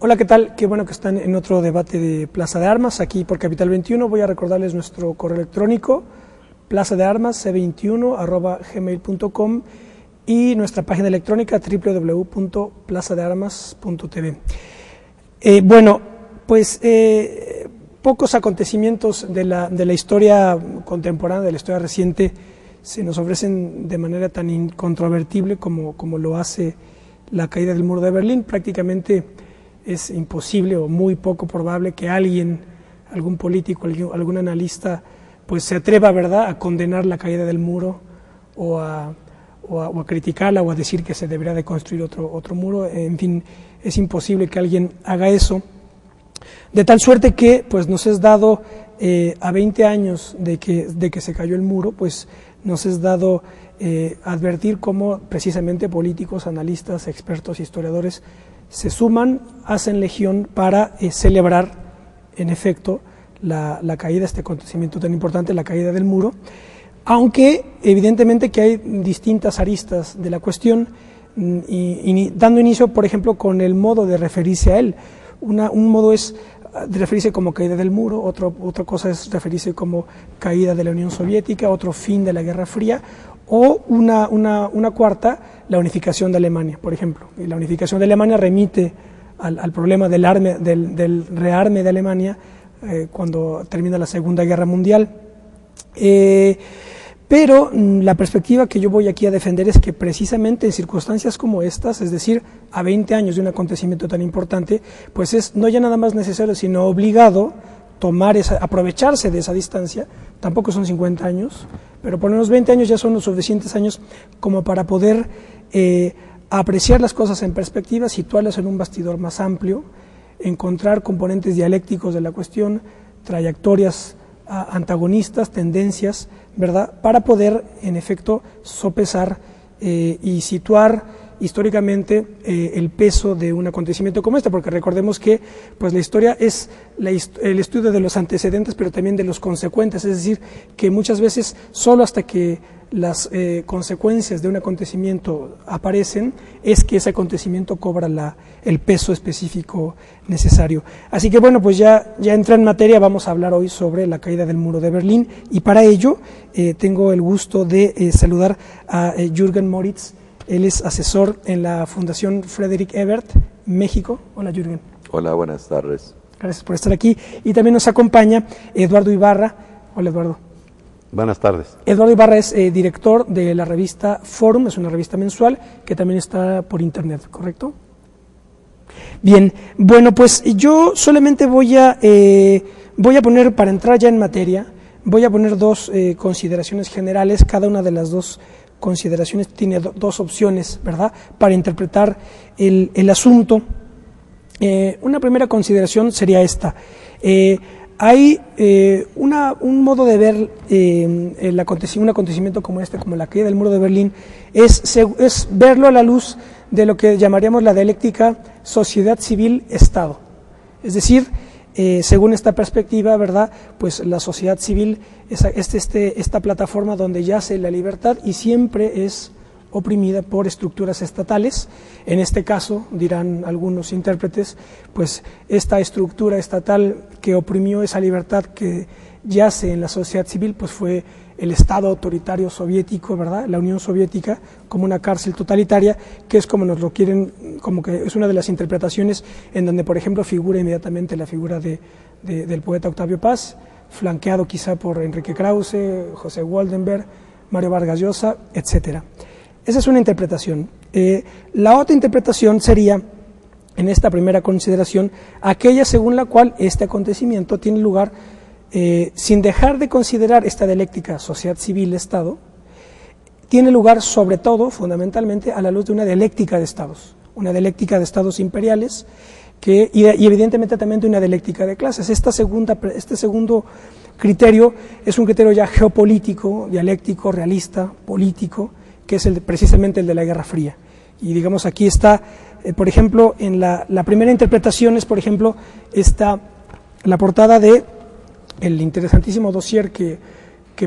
Hola, ¿qué tal? Qué bueno que están en otro debate de Plaza de Armas, aquí por Capital 21. Voy a recordarles nuestro correo electrónico, plazadearmas c21@gmail.com, y nuestra página electrónica www.plazadearmas.tv. Bueno, pues pocos acontecimientos de la historia contemporánea, de la historia reciente, se nos ofrecen de manera tan incontrovertible como lo hace la caída del muro de Berlín. Prácticamente es imposible o muy poco probable que alguien, algún político, algún analista, pues se atreva, ¿verdad?, a condenar la caída del muro o a criticarla o a decir que se debería de construir otro muro. En fin, es imposible que alguien haga eso, de tal suerte que pues nos es dado a 20 años de que se cayó el muro, pues nos es dado advertir cómo precisamente políticos, analistas, expertos, historiadores se suman, hacen legión para celebrar en efecto la caída, este acontecimiento tan importante, la caída del muro, aunque evidentemente que hay distintas aristas de la cuestión, y dando inicio, por ejemplo, con el modo de referirse a él. Un modo es de referirse como caída del muro, otra cosa es referirse como caída de la Unión Soviética, otro fin de la Guerra Fría, o una cuarta, la unificación de Alemania, por ejemplo. Y la unificación de Alemania remite al problema del rearme de Alemania cuando termina la Segunda Guerra Mundial. Pero la perspectiva que yo voy aquí a defender es que precisamente en circunstancias como estas, es decir, a 20 años de un acontecimiento tan importante, pues es no ya nada más necesario, sino obligado aprovecharse de esa distancia. Tampoco son 50 años, pero por lo menos 20 años ya son los suficientes años como para poder apreciar las cosas en perspectiva, situarlas en un bastidor más amplio, encontrar componentes dialécticos de la cuestión, trayectorias antagonistas, tendencias, ¿verdad?, para poder en efecto sopesar y situar históricamente el peso de un acontecimiento como este, porque recordemos que pues la historia es el estudio de los antecedentes, pero también de los consecuentes, es decir, que muchas veces solo hasta que las consecuencias de un acontecimiento aparecen es que ese acontecimiento cobra el peso específico necesario. Así que bueno, pues ya entra en materia. Vamos a hablar hoy sobre la caída del muro de Berlín, y para ello tengo el gusto de saludar a Jürgen Moritz. Él es asesor en la Fundación Friedrich Ebert, México. Hola, Jürgen. Hola, buenas tardes. Gracias por estar aquí. Y también nos acompaña Eduardo Ibarra. Hola, Eduardo. Buenas tardes. Eduardo Ibarra es director de la revista Forum, es una revista mensual que también está por internet, ¿correcto? Bien, bueno, pues yo solamente voy a poner, para entrar ya en materia, voy a poner dos consideraciones generales. Cada una de las dos consideraciones tiene dos opciones, ¿verdad?, para interpretar el asunto. Una primera consideración sería esta. Hay un modo de ver un acontecimiento como este, como la caída del muro de Berlín, es verlo a la luz de lo que llamaríamos la dialéctica sociedad civil-Estado. Es decir, según esta perspectiva, ¿verdad?, pues la sociedad civil es esta plataforma donde yace la libertad y siempre es oprimida por estructuras estatales. En este caso, dirán algunos intérpretes, pues esta estructura estatal que oprimió esa libertad que yace en la sociedad civil, pues fue el Estado autoritario soviético, ¿verdad?, la Unión Soviética, como una cárcel totalitaria, que es como nos lo quieren, como que es una de las interpretaciones en donde, por ejemplo, figura inmediatamente la figura del poeta Octavio Paz, flanqueado quizá por Enrique Krause, José Waldenberg, Mario Vargas Llosa, etcétera. Esa es una interpretación. La otra interpretación sería, en esta primera consideración, aquella según la cual este acontecimiento tiene lugar sin dejar de considerar esta dialéctica sociedad civil-Estado, tiene lugar sobre todo, fundamentalmente, a la luz de una dialéctica de estados imperiales, y evidentemente también de una dialéctica de clases. Este segundo criterio es un criterio ya geopolítico, dialéctico, realista, político, que es precisamente el de la Guerra Fría. Y digamos, aquí está, por ejemplo, en la primera interpretación es, por ejemplo, está la portada de el interesantísimo dossier que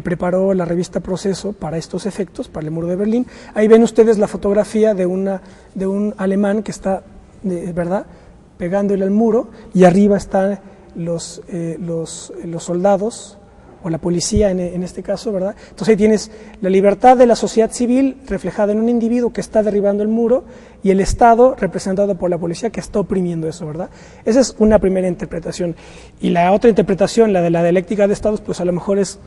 preparó la revista Proceso para estos efectos, para el muro de Berlín. Ahí ven ustedes la fotografía de un alemán que está, ¿verdad?, pegándole al muro, y arriba están los soldados, o la policía en este caso, ¿verdad? Entonces ahí tienes la libertad de la sociedad civil reflejada en un individuo que está derribando el muro, y el Estado representado por la policía que está oprimiendo eso, ¿verdad? Esa es una primera interpretación. Y la otra interpretación, la de la dialéctica de estados, pues a lo mejor es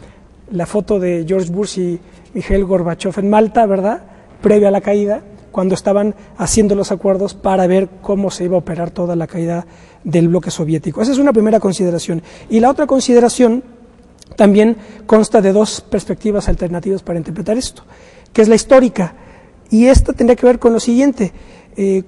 la foto de George Bush y Mikhail Gorbachev en Malta, ¿verdad?, previa a la caída, cuando estaban haciendo los acuerdos para ver cómo se iba a operar toda la caída del bloque soviético. Esa es una primera consideración. Y la otra consideración también consta de dos perspectivas alternativas para interpretar esto, que es la histórica, y esta tendría que ver con lo siguiente: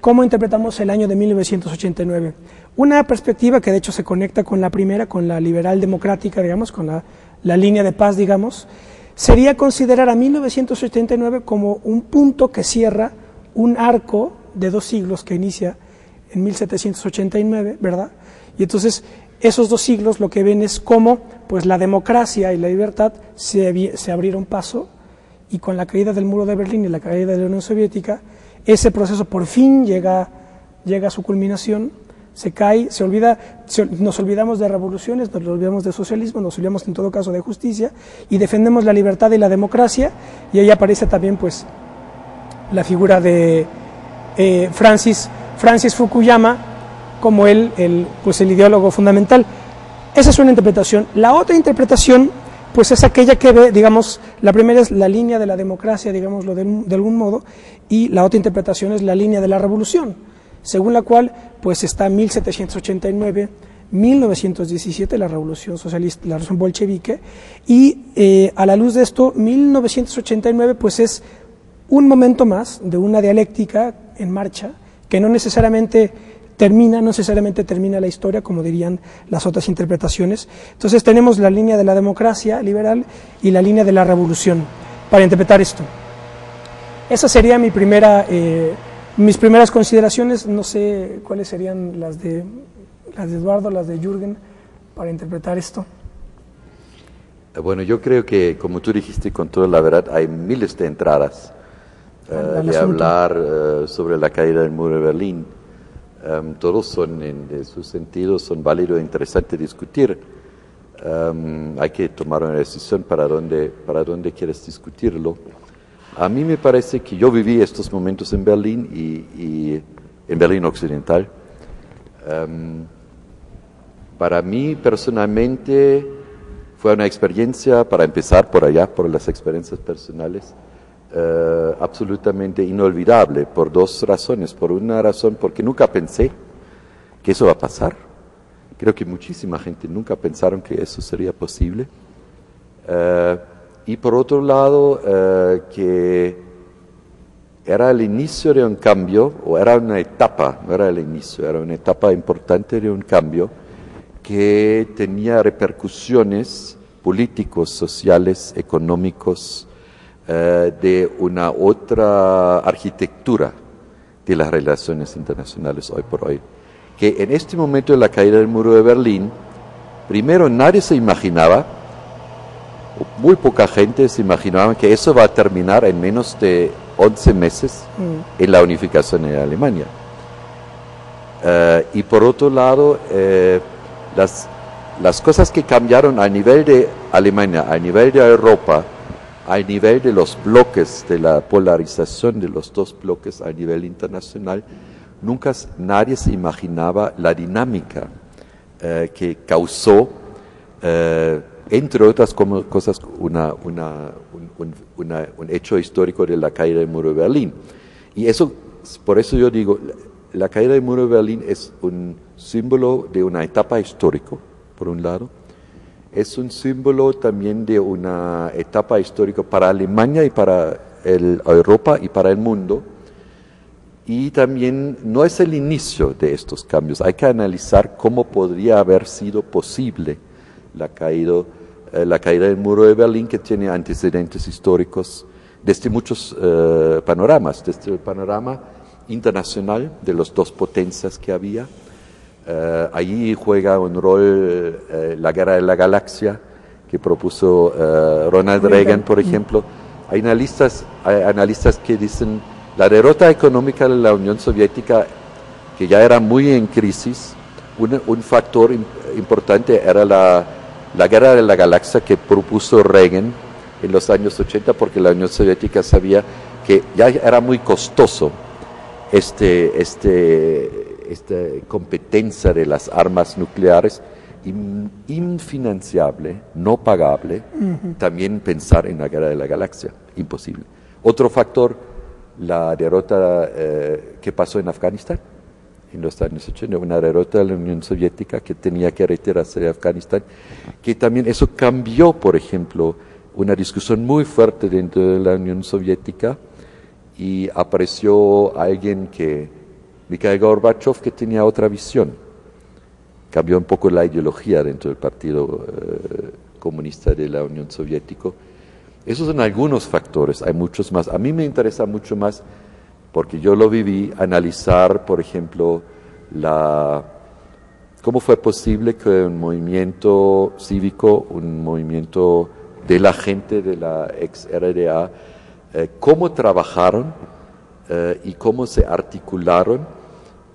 cómo interpretamos el año de 1989. Una perspectiva que de hecho se conecta con la primera, con la liberal democrática, digamos, con la línea de paz, digamos, sería considerar a 1989 como un punto que cierra un arco de 2 siglos que inicia en 1789, ¿verdad? Y entonces esos 2 siglos lo que ven es cómo pues la democracia y la libertad se abrieron paso, y con la caída del muro de Berlín y la caída de la Unión Soviética, ese proceso por fin llega a su culminación, se cae, nos olvidamos de revoluciones, nos olvidamos de socialismo, nos olvidamos en todo caso de justicia, y defendemos la libertad y la democracia, y ahí aparece también pues la figura de Francis Fukuyama como el ideólogo fundamental. Esa es una interpretación. La otra interpretación pues es aquella que ve, digamos, la primera es la línea de la democracia, digámoslo de algún modo, y la otra interpretación es la línea de la revolución, según la cual pues está 1789, 1917, la revolución socialista, la revolución bolchevique, y a la luz de esto, 1989 pues es un momento más de una dialéctica en marcha, que no necesariamente termina la historia, como dirían las otras interpretaciones. Entonces tenemos la línea de la democracia liberal y la línea de la revolución para interpretar esto. Esa sería mis primeras consideraciones. No sé cuáles serían las de Eduardo, las de Jürgen, para interpretar esto. Bueno, yo creo que, como tú dijiste con toda la verdad, hay miles de entradas de hablar sobre la caída del muro de Berlín. Todos son, en su sentido, son válidos e interesantes de discutir. Hay que tomar una decisión para dónde quieres discutirlo. A mí me parece que yo viví estos momentos en Berlín y en Berlín Occidental. Para mí, personalmente, fue una experiencia, para empezar por allá, por las experiencias personales, absolutamente inolvidable, por 2 razones. Por una razón, porque nunca pensé que eso va a pasar. Creo que muchísima gente nunca pensaron que eso sería posible. Y por otro lado, que era el inicio de un cambio, o era una etapa, no era el inicio, era una etapa importante de un cambio que tenía repercusiones políticos, sociales, económicos, de una otra arquitectura de las relaciones internacionales hoy por hoy. Que en este momento de la caída del muro de Berlín, primero nadie se imaginaba, muy poca gente se imaginaba que eso va a terminar en menos de 11 meses en la unificación de Alemania. Y por otro lado, las cosas que cambiaron a nivel de Alemania, a nivel de Europa, a nivel de los bloques, de la polarización de los 2 bloques a nivel internacional, nunca nadie se imaginaba la dinámica que causó, entre otras cosas, un hecho histórico de la caída del muro de Berlín. Y por eso yo digo, la caída del muro de Berlín es un símbolo de una etapa histórica, por un lado. Es un símbolo también de una etapa histórica para Alemania y para Europa y para el mundo. Y también no es el inicio de estos cambios. Hay que analizar cómo podría haber sido posible la caída del muro de Berlín, que tiene antecedentes históricos desde muchos panoramas, desde el panorama internacional de las 2 potencias que había. Allí juega un rol la guerra de la galaxia que propuso Ronald Reagan, por ejemplo. Hay analistas que dicen la derrota económica de la Unión Soviética que ya era muy en crisis. Un factor importante era la guerra de la galaxia que propuso Reagan en los años 80, porque la Unión Soviética sabía que ya era muy costoso esta competencia de las armas nucleares, infinanciable, no pagable. También pensar en la guerra de la galaxia, imposible. Otro factor, la derrota que pasó en Afganistán en los años 80, una derrota de la Unión Soviética que tenía que retirarse de Afganistán, que también eso cambió, por ejemplo, una discusión muy fuerte dentro de la Unión Soviética, y apareció alguien Mikhail Gorbachev, que tenía otra visión. Cambió un poco la ideología dentro del Partido Comunista de la Unión Soviética. Esos son algunos factores, hay muchos más. A mí me interesa mucho más, porque yo lo viví, analizar, por ejemplo, cómo fue posible que un movimiento cívico, un movimiento de la gente de la ex-RDA, cómo trabajaron y cómo se articularon,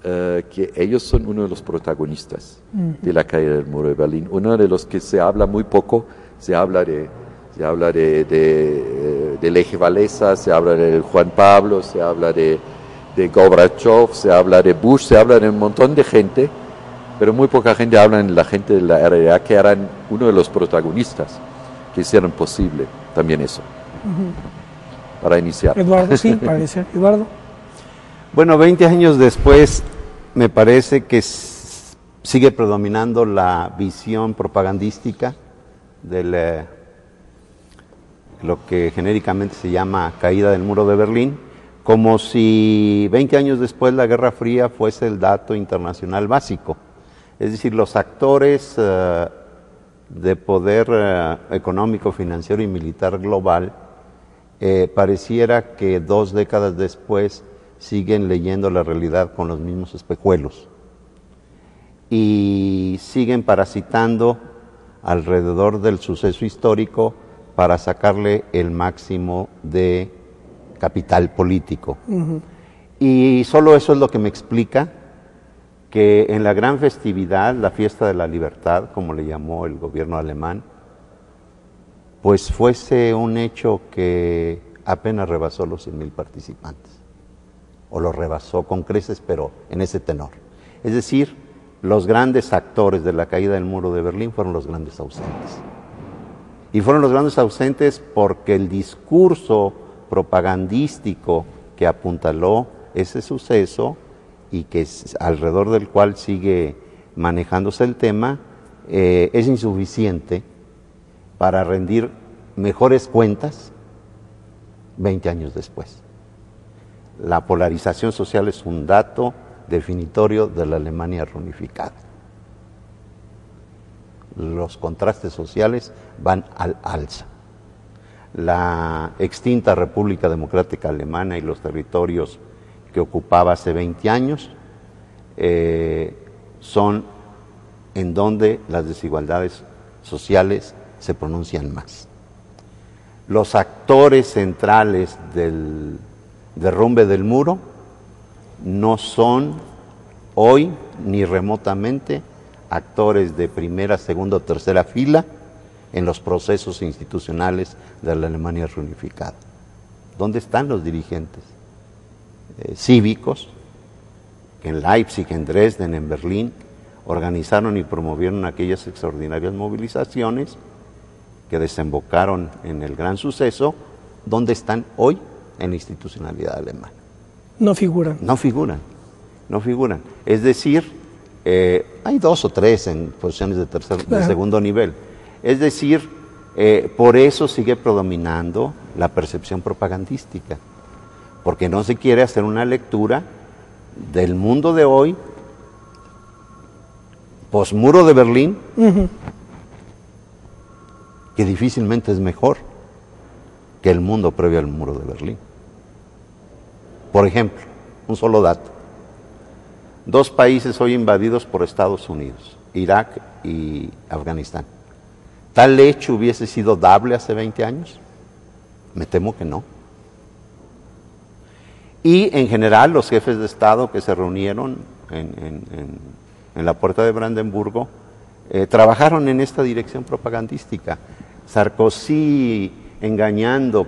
que ellos son uno de los protagonistas de la caída del muro de Berlín. Uno de los que se habla muy poco, se habla del Lech Walesa, se habla de Juan Pablo, se habla de Gorbachev, se habla de Bush, se habla de un montón de gente, pero muy poca gente habla de la gente de la RDA, que eran uno de los protagonistas que hicieron posible también eso. Para iniciar. Eduardo, sí, para iniciar. Eduardo. Bueno, 20 años después, me parece que sigue predominando la visión propagandística de lo que genéricamente se llama caída del muro de Berlín, como si 20 años después la Guerra Fría fuese el dato internacional básico. Es decir, los actores de poder económico, financiero y militar global, pareciera que 2 décadas después siguen leyendo la realidad con los mismos espejuelos y siguen parasitando alrededor del suceso histórico para sacarle el máximo de capital político. Y solo eso es lo que me explica que en la gran festividad, la fiesta de la libertad, como le llamó el gobierno alemán, pues fuese un hecho que apenas rebasó los 100,000 participantes, o lo rebasó con creces, pero en ese tenor. Es decir, los grandes actores de la caída del muro de Berlín fueron los grandes ausentes. Y fueron los grandes ausentes porque el discurso propagandístico que apuntaló ese suceso y que alrededor del cual sigue manejándose el tema, es insuficiente para rendir mejores cuentas 20 años después. La polarización social es un dato definitorio de la Alemania reunificada. Los contrastes sociales van al alza. La extinta República Democrática Alemana y los territorios que ocupaba hace 20 años son en donde las desigualdades sociales se pronuncian más. Los actores centrales del derrumbe del muro no son hoy ni remotamente actores de primera, segunda o tercera fila en los procesos institucionales de la Alemania reunificada. ¿Dónde están los dirigentes cívicos que en Leipzig, en Dresden, en Berlín organizaron y promovieron aquellas extraordinarias movilizaciones que desembocaron en el gran suceso? ¿Dónde están hoy en la institucionalidad alemana? No figuran. No figuran, no figuran. Es decir, hay 2 o 3 en posiciones de segundo nivel. Es decir, por eso sigue predominando la percepción propagandística, porque no se quiere hacer una lectura del mundo de hoy, posmuro de Berlín, que difícilmente es mejor que el mundo previo al muro de Berlín. Por ejemplo, un solo dato: 2 países hoy invadidos por Estados Unidos, Irak y Afganistán. ¿Tal hecho hubiese sido dable hace 20 años? Me temo que no. Y en general los jefes de Estado que se reunieron en la Puerta de Brandenburgo, trabajaron en esta dirección propagandística. Sarkozy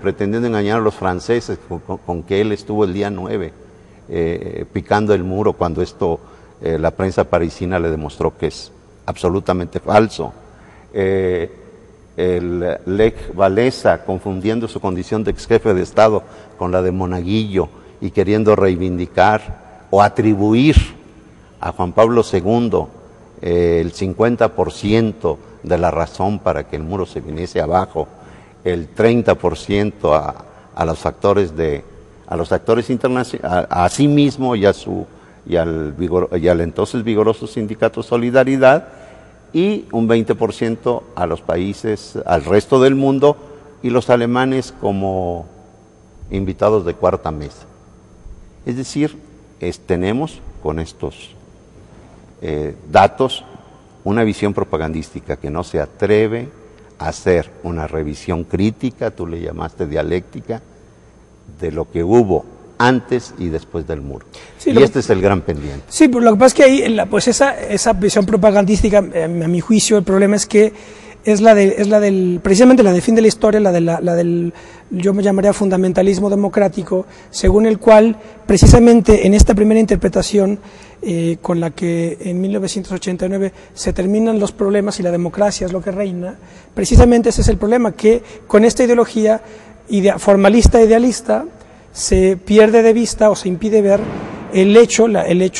pretendiendo engañar a los franceses con que él estuvo el día 9 picando el muro, cuando la prensa parisina le demostró que es absolutamente falso. El Lech Walesa confundiendo su condición de ex jefe de Estado con la de Monaguillo y queriendo reivindicar o atribuir a Juan Pablo II el 50% de la razón para que el muro se viniese abajo, el 30% a los actores internacionales, a sí mismo y al entonces vigoroso sindicato Solidaridad, y un 20% a los países, al resto del mundo, y los alemanes como invitados de cuarta mesa. Es decir, tenemos con estos datos una visión propagandística que no se atreve a hacer una revisión crítica, tú le llamaste dialéctica, de lo que hubo antes y después del muro. Sí, y este es el gran pendiente. Sí, pero lo que pasa es que ahí, pues esa visión propagandística, a mi juicio, el problema es que precisamente la del fin de la historia, la del, yo me llamaría fundamentalismo democrático, según el cual, precisamente en esta primera interpretación, con la que en 1989 se terminan los problemas y la democracia es lo que reina, precisamente ese es el problema, que con esta ideología formalista idealista se pierde de vista o se impide ver el hecho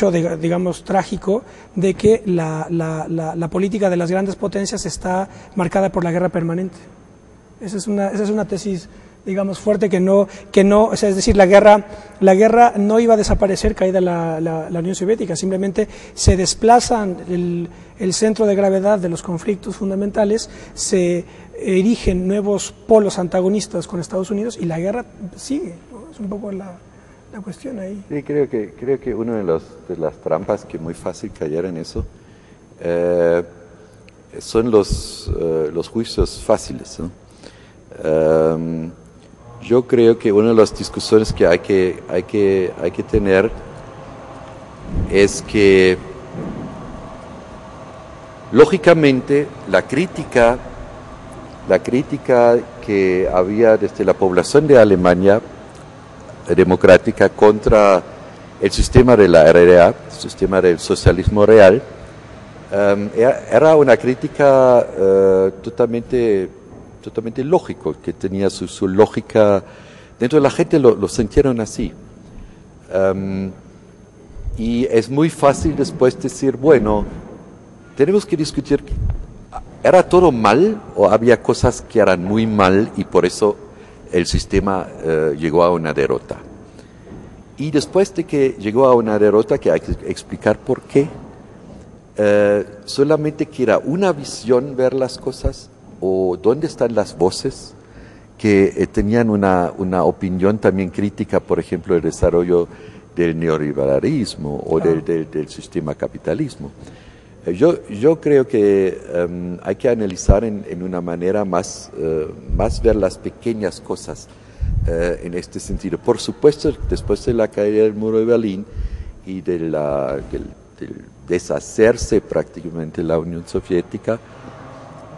digamos trágico de que la política de las grandes potencias está marcada por la guerra permanente. Esa es una tesis, digamos, fuerte que no, o sea, es decir, la guerra no iba a desaparecer caída la Unión Soviética, simplemente se desplazan el centro de gravedad de los conflictos fundamentales, se erigen nuevos polos antagonistas con Estados Unidos y la guerra sigue, ¿no? Es un poco la cuestión ahí. Sí, creo que una de las trampas que muy fácil caer en eso son los juicios fáciles, ¿no? Yo creo que una de las discusiones que hay que tener es que lógicamente la crítica que había desde la población de Alemania democrática contra el sistema de la RDA, el sistema del socialismo real, era una crítica totalmente lógico, que tenía su lógica. Dentro de la gente lo sintieron así. Y es muy fácil después decir, bueno, tenemos que discutir, ¿era todo mal o había cosas que eran muy mal y por eso el sistema llegó a una derrota? Y después de que llegó a una derrota, que hay que explicar por qué, solamente que era una visión ver las cosas, o dónde están las voces que tenían una opinión también crítica, por ejemplo, del desarrollo del neoliberalismo o claro, del sistema capitalismo. Yo creo que hay que analizar en una manera más ver las pequeñas cosas en este sentido. Por supuesto, después de la caída del muro de Berlín y del deshacerse prácticamente de la Unión Soviética,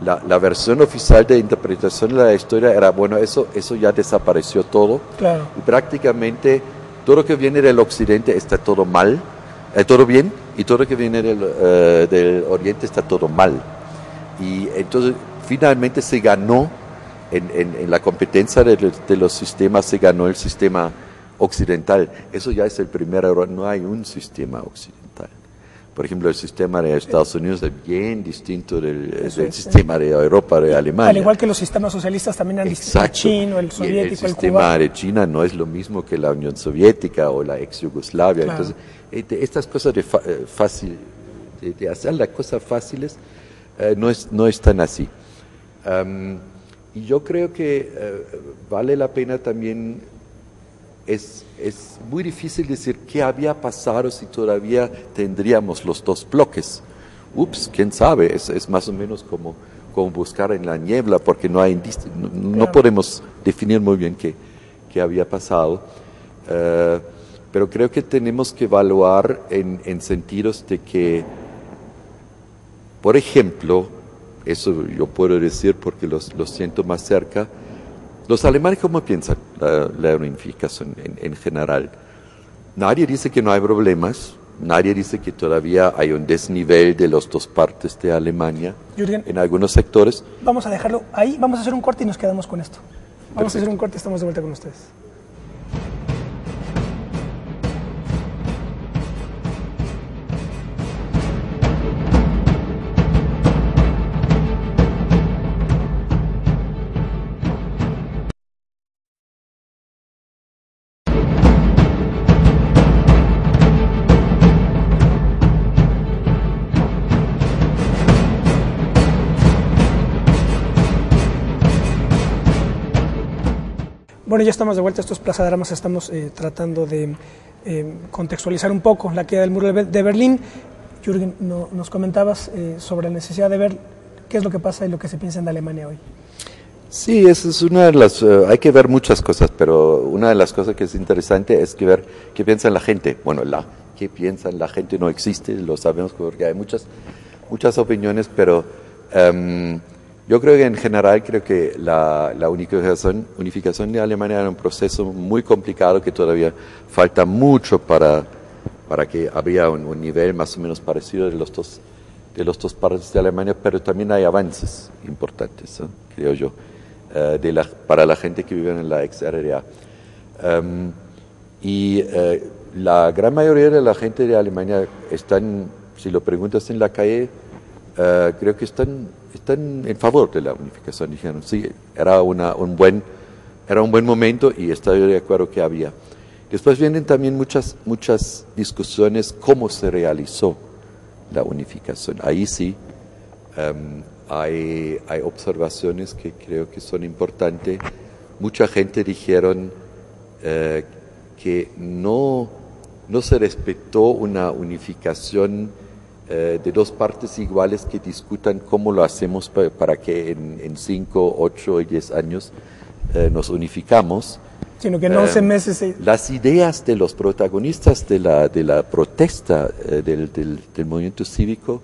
la versión oficial de interpretación de la historia era, bueno, eso ya desapareció todo. Claro. Y prácticamente todo lo que viene del occidente está todo mal, todo bien, y todo lo que viene del oriente está todo mal. Y entonces finalmente se ganó, en la competencia de los sistemas, se ganó el sistema occidental. Eso ya es el primer error, no hay un sistema occidental. Por ejemplo, el sistema de Estados Unidos es bien distinto del sistema de Europa, de Alemania. Al igual que los sistemas socialistas también eran distintos, el chino, el soviético, el cubano. El sistema de China no es lo mismo que la Unión Soviética o la ex Yugoslavia. Claro. Entonces, estas cosas de hacer las cosas fáciles no es tan así. Y yo creo que vale la pena también. Es muy difícil decir qué había pasado si todavía tendríamos los dos bloques. Quién sabe, es más o menos como buscar en la niebla, porque no podemos definir muy bien qué había pasado. pero creo que tenemos que evaluar en sentidos de que, por ejemplo, eso yo puedo decir porque los siento más cerca, los alemanes, ¿cómo piensan la unificación en general? Nadie dice que no hay problemas, nadie dice que todavía hay un desnivel de las dos partes de Alemania, Jürgen, en algunos sectores. vamos a dejarlo ahí, vamos a hacer un corte y nos quedamos con esto. Vamos Perfecto. a hacer un corte y estamos de vuelta con ustedes. Bueno, ya estamos de vuelta, esto es Plaza de Armas, estamos tratando de contextualizar un poco la caída del muro de Berlín. Jürgen, nos comentabas sobre la necesidad de ver qué es lo que pasa y lo que se piensa en Alemania hoy. Sí, esa es una de las, hay que ver muchas cosas, pero una de las cosas que es interesante es que ver qué piensa la gente. Bueno, qué piensa la gente no existe, lo sabemos porque hay muchas opiniones, pero yo creo que en general creo que la unificación de Alemania era un proceso muy complicado que todavía falta mucho para que había un nivel más o menos parecido de los dos partes de Alemania, pero también hay avances importantes, ¿no? Creo yo, para la gente que vive en la ex-RDA. La gran mayoría de la gente de Alemania están, si lo preguntas en la calle, creo que están en favor de la unificación. Dijeron, sí, era un buen momento y estoy de acuerdo que había. Después vienen también muchas discusiones cómo se realizó la unificación. Ahí sí hay observaciones que creo que son importantes. Mucha gente dijeron que no se respetó una unificación de dos partes iguales que discutan cómo lo hacemos para que en 5, 8 y 10 años nos unificamos. Sino que en 11 meses... Las ideas de los protagonistas de la protesta del movimiento cívico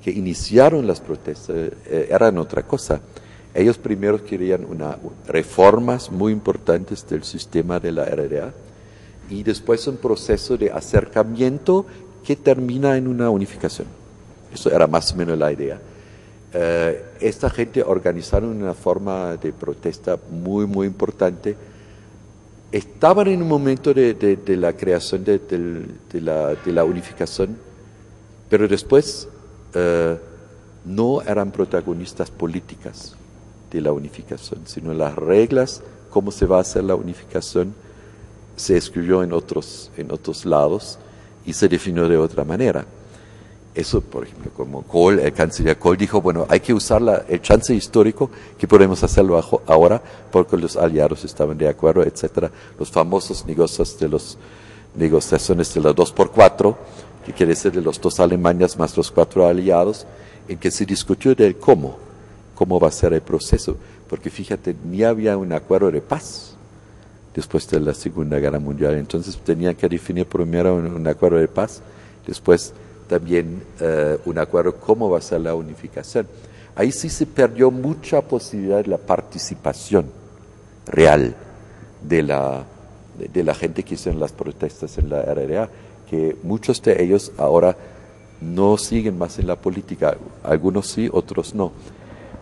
que iniciaron las protestas eran otra cosa. Ellos primero querían reformas muy importantes del sistema de la RDA y después un proceso de acercamiento que termina en una unificación. Eso era más o menos la idea. Esta gente organizaron una forma de protesta muy, muy importante. Estaban en un momento de la creación de la unificación, pero después no eran protagonistas políticas de la unificación, sino las reglas, cómo se va a hacer la unificación, se escribió en otros lados y se definió de otra manera. Eso, por ejemplo, como Kohl, el canciller Kohl dijo, bueno, hay que usar el chance histórico que podemos hacerlo ahora porque los aliados estaban de acuerdo, etcétera. Los famosos negociaciones de la 2x4, que quiere decir de los dos Alemanias más los 4 aliados, en que se discutió del cómo va a ser el proceso, porque fíjate, ni había un acuerdo de paz después de la Segunda Guerra Mundial. Entonces tenían que definir primero un acuerdo de paz, después también un acuerdo cómo va a ser la unificación. Ahí sí se perdió mucha posibilidad de la participación real de la gente que hizo las protestas en la RDA, que muchos de ellos ahora no siguen más en la política, algunos sí, otros no,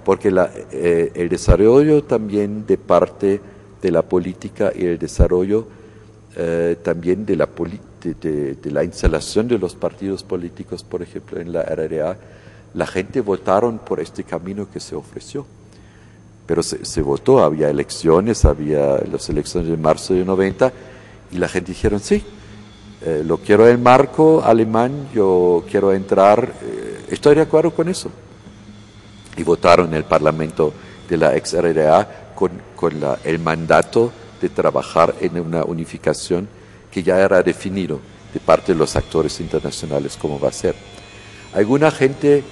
porque el desarrollo también de parte de la política y el desarrollo también de la instalación de los partidos políticos, por ejemplo, en la RDA, la gente votaron por este camino que se ofreció. Pero se votó, había las elecciones de marzo de 90, y la gente dijeron, sí, lo quiero el marco alemán, yo quiero entrar, estoy de acuerdo con eso. Y votaron en el Parlamento de la ex-RDA con el mandato de trabajar en una unificación que ya era definido de parte de los actores internacionales cómo va a ser. Alguna gente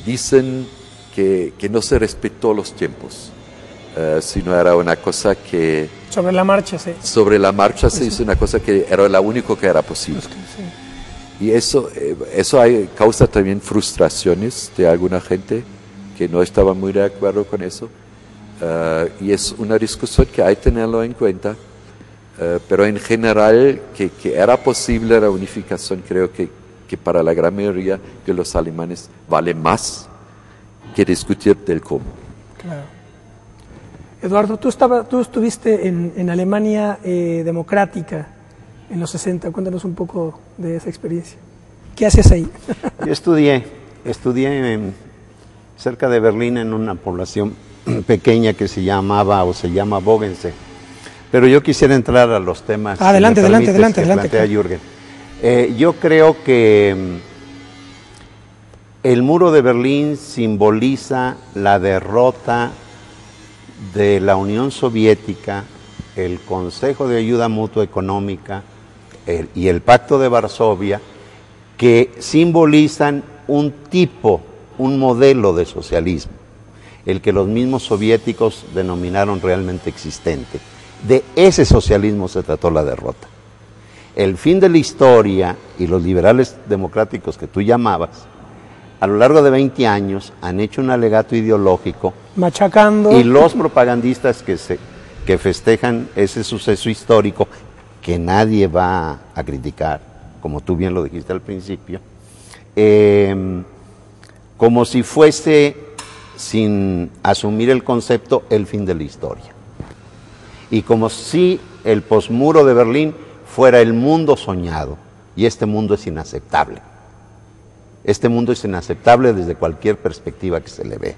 dicen que no se respetó los tiempos. sino era una cosa que Sobre la marcha, sí. sobre la marcha se hizo una cosa que era la única que era posible. Sí. Y eso causa también frustraciones de alguna gente que no estaba muy de acuerdo con eso. Y es una discusión que hay que tenerlo en cuenta. Pero en general, que era posible la unificación, creo que para la gran mayoría de los alemanes vale más que discutir del cómo. Claro. Eduardo, tú estuviste en Alemania democrática en los 60. Cuéntanos un poco de esa experiencia. ¿Qué hacías ahí? Yo estudié cerca de Berlín en una población pequeña que se llama Bogense. Pero yo quisiera entrar a los temas Adelante. plantea Jürgen. Yo creo que el muro de Berlín simboliza la derrota de la Unión Soviética, el Consejo de Ayuda Mutua Económica y el Pacto de Varsovia, que simbolizan un modelo de socialismo, el que los mismos soviéticos denominaron realmente existente. De ese socialismo se trató la derrota. El fin de la historia y los liberales democráticos que tú llamabas, a lo largo de 20 años han hecho un alegato ideológico machacando. Y los propagandistas que festejan ese suceso histórico, que nadie va a criticar, como tú bien lo dijiste al principio, como si fuese, sin asumir el concepto, el fin de la historia. Y como si el posmuro de Berlín fuera el mundo soñado, y este mundo es inaceptable. Este mundo es inaceptable desde cualquier perspectiva que se le ve,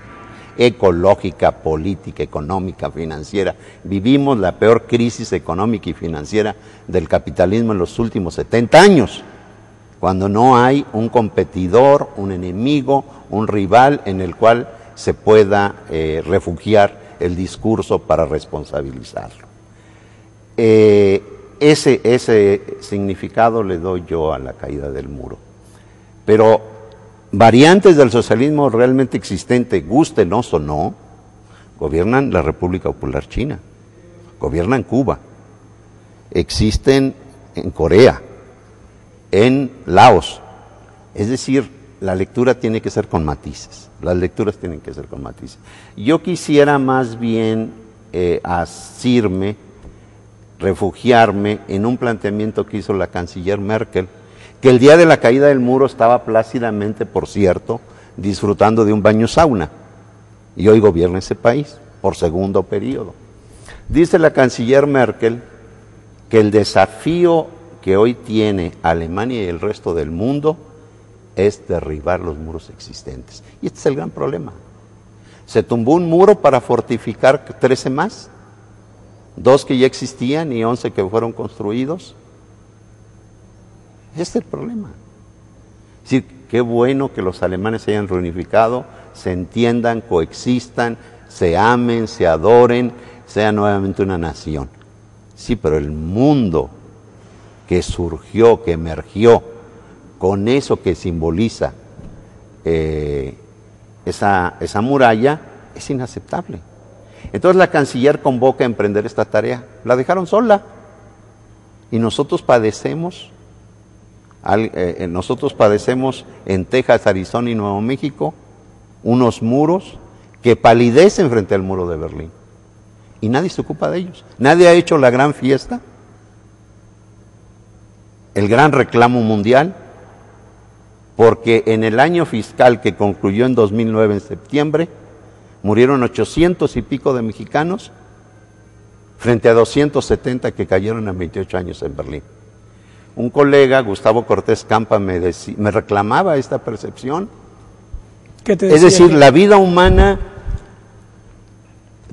ecológica, política, económica, financiera. Vivimos la peor crisis económica y financiera del capitalismo en los últimos 70 años, cuando no hay un competidor, un enemigo, un rival en el cual se pueda refugiar el discurso para responsabilizarlo. Ese significado le doy yo a la caída del muro. Pero variantes del socialismo realmente existente, gústenos o no, gobiernan la República Popular China, gobiernan Cuba, existen en Corea, en Laos. Es decir, la lectura tiene que ser con matices, las lecturas tienen que ser con matices. Yo quisiera más bien refugiarme en un planteamiento que hizo la canciller Merkel, que el día de la caída del muro estaba plácidamente, por cierto, disfrutando de un baño sauna, y hoy gobierna ese país por segundo periodo. Dice la canciller Merkel que el desafío que hoy tiene Alemania y el resto del mundo es derribar los muros existentes. Y este es el gran problema. Se tumbó un muro para fortificar 13 más, 2 que ya existían y 11 que fueron construidos. Este es el problema. Es decir, qué bueno que los alemanes se hayan reunificado, se entiendan, coexistan, se amen, se adoren, sean nuevamente una nación. Sí, pero el mundo que surgió, que emergió, con eso que simboliza esa muralla, es inaceptable. Entonces la canciller convoca a emprender esta tarea. La dejaron sola. Y nosotros padecemos en Texas, Arizona y Nuevo México unos muros que palidecen frente al muro de Berlín. Y nadie se ocupa de ellos. Nadie ha hecho la gran fiesta, el gran reclamo mundial, porque en el año fiscal que concluyó en 2009, en septiembre, murieron 800 y pico de mexicanos frente a 270 que cayeron en 28 años en Berlín. Un colega, Gustavo Cortés Campa, me reclamaba esta percepción. ¿Qué te decía? Es decir, la vida humana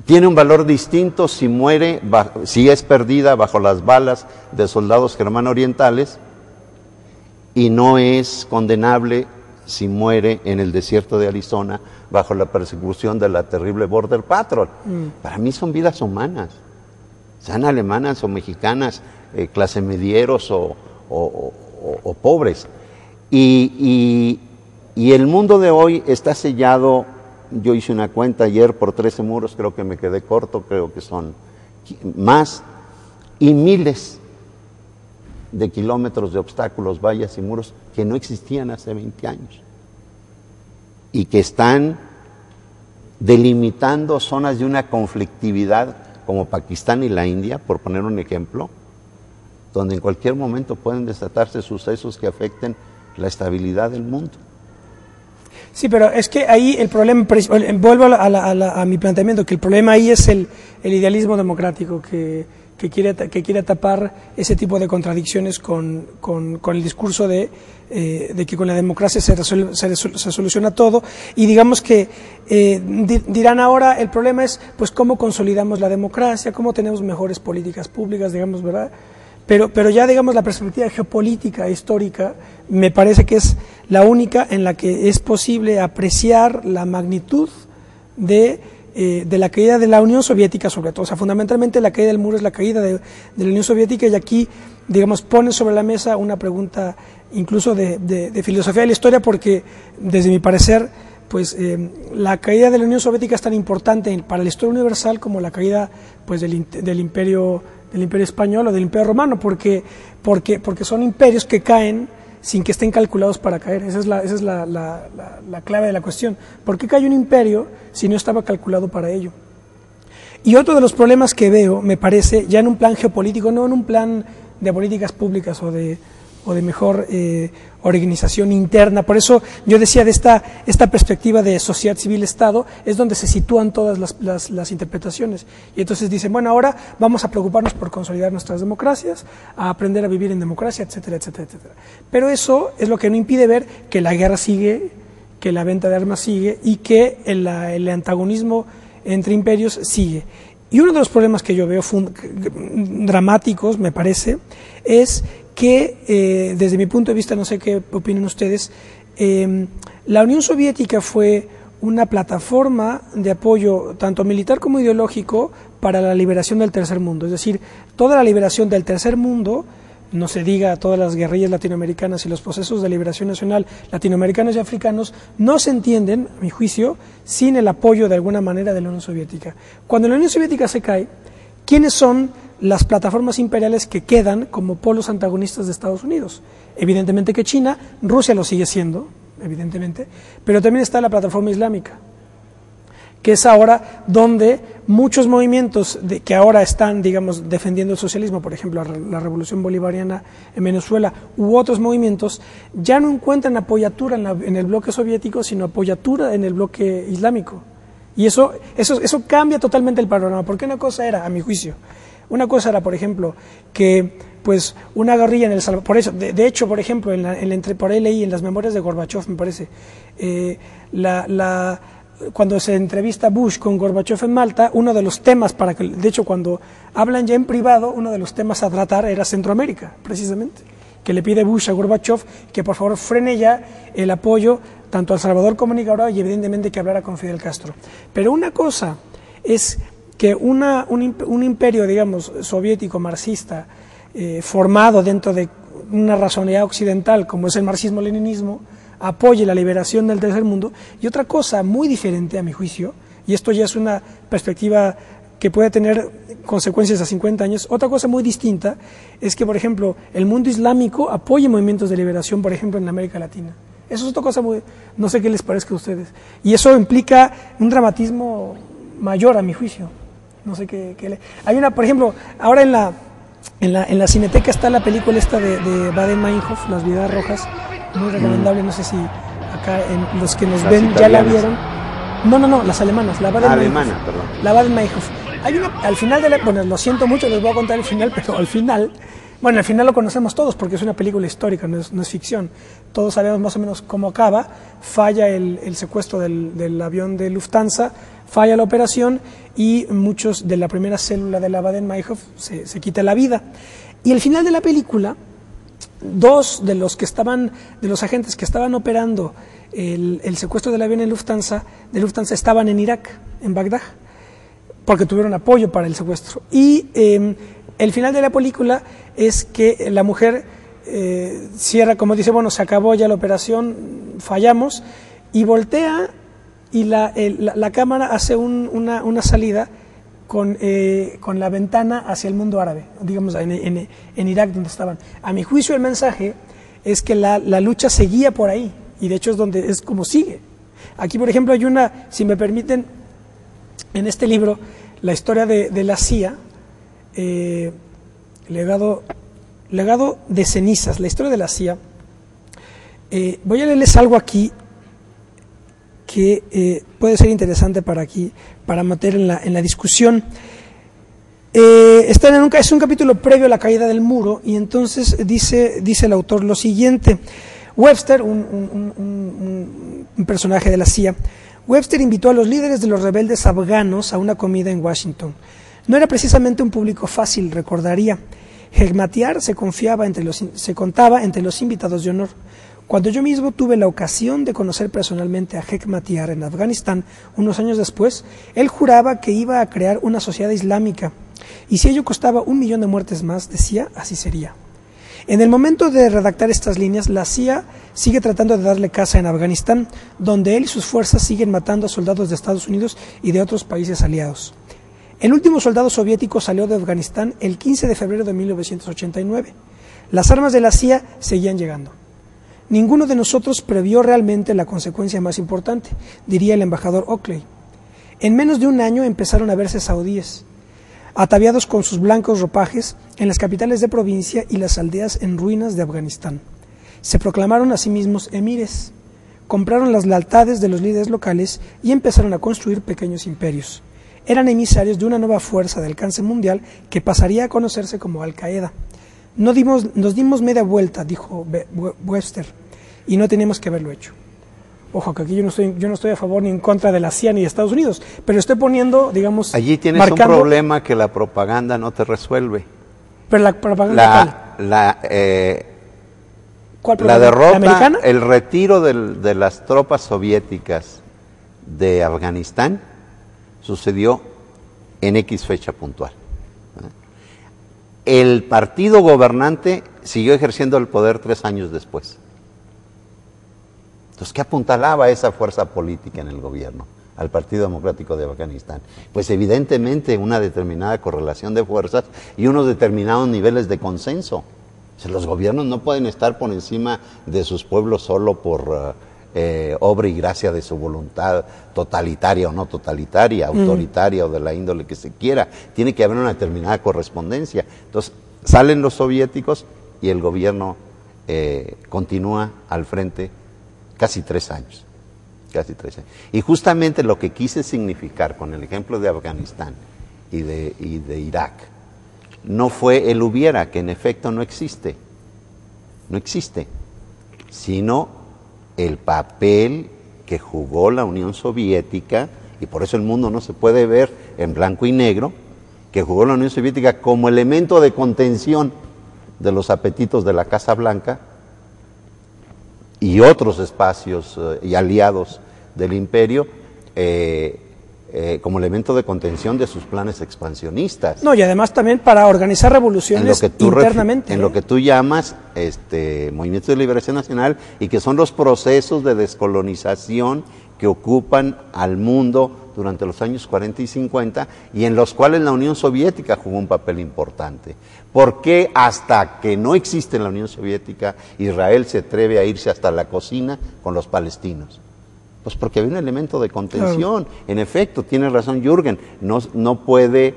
tiene un valor distinto si es perdida bajo las balas de soldados germano-orientales, y no es condenable si muere en el desierto de Arizona bajo la persecución de la terrible Border Patrol. Para mí son vidas humanas, sean alemanas o mexicanas, clase medieros o pobres. Y el mundo de hoy está sellado yo hice una cuenta ayer por 13 muros, creo que me quedé corto, creo que son más, y miles de kilómetros de obstáculos, vallas y muros que no existían hace 20 años y que están delimitando zonas de una conflictividad como Pakistán y la India, por poner un ejemplo, donde en cualquier momento pueden desatarse sucesos que afecten la estabilidad del mundo. Sí, pero es que ahí el problema, vuelvo a mi planteamiento, que el problema ahí es el idealismo democrático que quiere tapar ese tipo de contradicciones con el discurso de que con la democracia se soluciona todo, y digamos que dirán ahora el problema es pues cómo consolidamos la democracia, cómo tenemos mejores políticas públicas, digamos, ¿verdad? Pero ya, digamos, la perspectiva geopolítica histórica me parece que es la única en la que es posible apreciar la magnitud de la caída de la Unión Soviética, sobre todo. O sea, fundamentalmente la caída del muro es la caída de la Unión Soviética, y aquí, digamos, pone sobre la mesa una pregunta incluso de filosofía de la historia, porque desde mi parecer, pues la caída de la Unión Soviética es tan importante para la historia universal como la caída, pues, del imperio español o del imperio romano, porque son imperios que caen sin que estén calculados para caer. Esa es la clave de la cuestión. ¿Por qué cayó un imperio si no estaba calculado para ello? Y otro de los problemas que veo, me parece, ya en un plan geopolítico, no en un plan de políticas públicas o de mejor organización interna. Por eso yo decía de esta perspectiva de sociedad civil-Estado es donde se sitúan todas las interpretaciones. Y entonces dicen, bueno, ahora vamos a preocuparnos por consolidar nuestras democracias, a aprender a vivir en democracia, etcétera, etcétera, etcétera. Pero eso es lo que no impide ver que la guerra sigue, que la venta de armas sigue y que el antagonismo entre imperios sigue. Y uno de los problemas que yo veo dramáticos, me parece, es que desde mi punto de vista, no sé qué opinan ustedes, la Unión Soviética fue una plataforma de apoyo tanto militar como ideológico para la liberación del tercer mundo. Es decir, toda la liberación del tercer mundo, no se diga todas las guerrillas latinoamericanas y los procesos de liberación nacional latinoamericanos y africanos, no se entienden, a mi juicio, sin el apoyo de alguna manera de la Unión Soviética. Cuando la Unión Soviética se cae, ¿quiénes son las plataformas imperiales que quedan como polos antagonistas de Estados Unidos? Evidentemente que China, Rusia lo sigue siendo, evidentemente, pero también está la plataforma islámica, que es ahora donde muchos movimientos que ahora están, digamos, defendiendo el socialismo, por ejemplo, la revolución bolivariana en Venezuela, u otros movimientos, ya no encuentran apoyatura en el bloque soviético, sino apoyatura en el bloque islámico. Y eso cambia totalmente el panorama, porque una cosa era, a mi juicio, una cosa era, por ejemplo, que pues una guerrilla en El Salvador, por eso, de hecho, por ejemplo, por ahí leí en las memorias de Gorbachev, me parece, cuando se entrevista Bush con Gorbachev en Malta, uno de los temas de hecho, cuando hablan ya en privado, uno de los temas a tratar era Centroamérica, precisamente, que le pide Bush a Gorbachev que por favor frene ya el apoyo tanto a El Salvador como a Nicaragua, y evidentemente que hablara con Fidel Castro. Pero una cosa es que un imperio, digamos, soviético, marxista, formado dentro de una racionalidad occidental como es el marxismo-leninismo, apoye la liberación del tercer mundo, y otra cosa muy diferente a mi juicio, y esto ya es una perspectiva que puede tener consecuencias a 50 años, otra cosa muy distinta es que, por ejemplo, el mundo islámico apoye movimientos de liberación, por ejemplo, en América Latina. Eso es otra cosa muy, no sé qué les parezca a ustedes, y eso implica un dramatismo mayor a mi juicio. No sé hay una, por ejemplo, ahora en la Cineteca está la película esta de Baden-Meinhof, Las Vidas Rojas, muy recomendable, no sé si acá los que nos ven ya la vieron. No, las alemanas, la Baden-Meinhof. Perdón. La Baden-Meinhof. Hay al final bueno, lo siento mucho, les voy a contar el final, pero al final lo conocemos todos porque es una película histórica, no es ficción. Todos sabemos más o menos cómo acaba. Falla el secuestro del avión de Lufthansa, falla la operación y muchos de la primera célula de la Baden-Meinhof se quita la vida. Y al final de la película, dos de los agentes que estaban operando el secuestro del avión de Lufthansa estaban en Irak, en Bagdad, porque tuvieron apoyo para el secuestro. Y el final de la película es que la mujer cierra, como dice, bueno, se acabó ya la operación, fallamos, y voltea y la cámara hace una salida con la ventana hacia el mundo árabe, digamos en Irak donde estaban. A mi juicio el mensaje es que la lucha seguía por ahí, y de hecho es como sigue. Aquí, por ejemplo, hay una, si me permiten, en este libro, la historia de la CIA, legado de cenizas, la historia de la CIA. Voy a leerles algo aquí que puede ser interesante para meter en la discusión. Es un capítulo previo a la caída del muro, y entonces dice el autor lo siguiente. Webster, un personaje de la CIA, Webster invitó a los líderes de los rebeldes afganos a una comida en Washington. No era precisamente un público fácil, recordaría. Hekmatyar se contaba entre los invitados de honor. Cuando yo mismo tuve la ocasión de conocer personalmente a Hekmatyar en Afganistán, unos años después, él juraba que iba a crear una sociedad islámica, y si ello costaba 1 millón de muertes más, decía, así sería. En el momento de redactar estas líneas, la CIA sigue tratando de darle caza en Afganistán, donde él y sus fuerzas siguen matando a soldados de Estados Unidos y de otros países aliados. El último soldado soviético salió de Afganistán el 15 de febrero de 1989. Las armas de la CIA seguían llegando. Ninguno de nosotros previó realmente la consecuencia más importante, diría el embajador Oakley. En menos de un año empezaron a verse saudíes, ataviados con sus blancos ropajes, en las capitales de provincia y las aldeas en ruinas de Afganistán. Se proclamaron a sí mismos emires, compraron las lealtades de los líderes locales y empezaron a construir pequeños imperios. Eran emisarios de una nueva fuerza de alcance mundial que pasaría a conocerse como Al-Qaeda. Nos dimos media vuelta, dijo Webster, y no teníamos que haberlo hecho. Ojo, que aquí yo no estoy a favor ni en contra de la CIA ni de Estados Unidos, pero estoy poniendo, digamos, allí tienes un problema que la propaganda no te resuelve. Pero la propaganda ¿cuál la derrota, ¿la americana? El retiro de las tropas soviéticas de Afganistán sucedió en X fecha puntual. El partido gobernante siguió ejerciendo el poder 3 años después. Entonces, ¿qué apuntalaba esa fuerza política en el gobierno al Partido Democrático de Afganistán? Pues evidentemente una determinada correlación de fuerzas y unos determinados niveles de consenso. O sea, los gobiernos no pueden estar por encima de sus pueblos solo por obra y gracia de su voluntad totalitaria o no totalitaria, autoritaria o de la índole que se quiera. Tiene que haber una determinada correspondencia. Entonces, salen los soviéticos y el gobierno continúa al frente casi 3 años. Y justamente lo que quise significar con el ejemplo de Afganistán y de Irak no fue el hubiera, que en efecto no existe, sino el papel que jugó la Unión Soviética, y por eso el mundo no se puede ver en blanco y negro, que jugó la Unión Soviética como elemento de contención de los apetitos de la Casa Blanca y otros espacios y aliados del imperio, como elemento de contención de sus planes expansionistas. No, y además también para organizar revoluciones internamente. En lo que tú llamas movimientos de liberación nacional, y que son los procesos de descolonización que ocupan al mundo durante los años 40 y 50, y en los cuales la Unión Soviética jugó un papel importante. ¿Por qué hasta que no existe la Unión Soviética, Israel se atreve a irse hasta la cocina con los palestinos? Pues porque había un elemento de contención. Claro. En efecto, tiene razón Jürgen, no puede,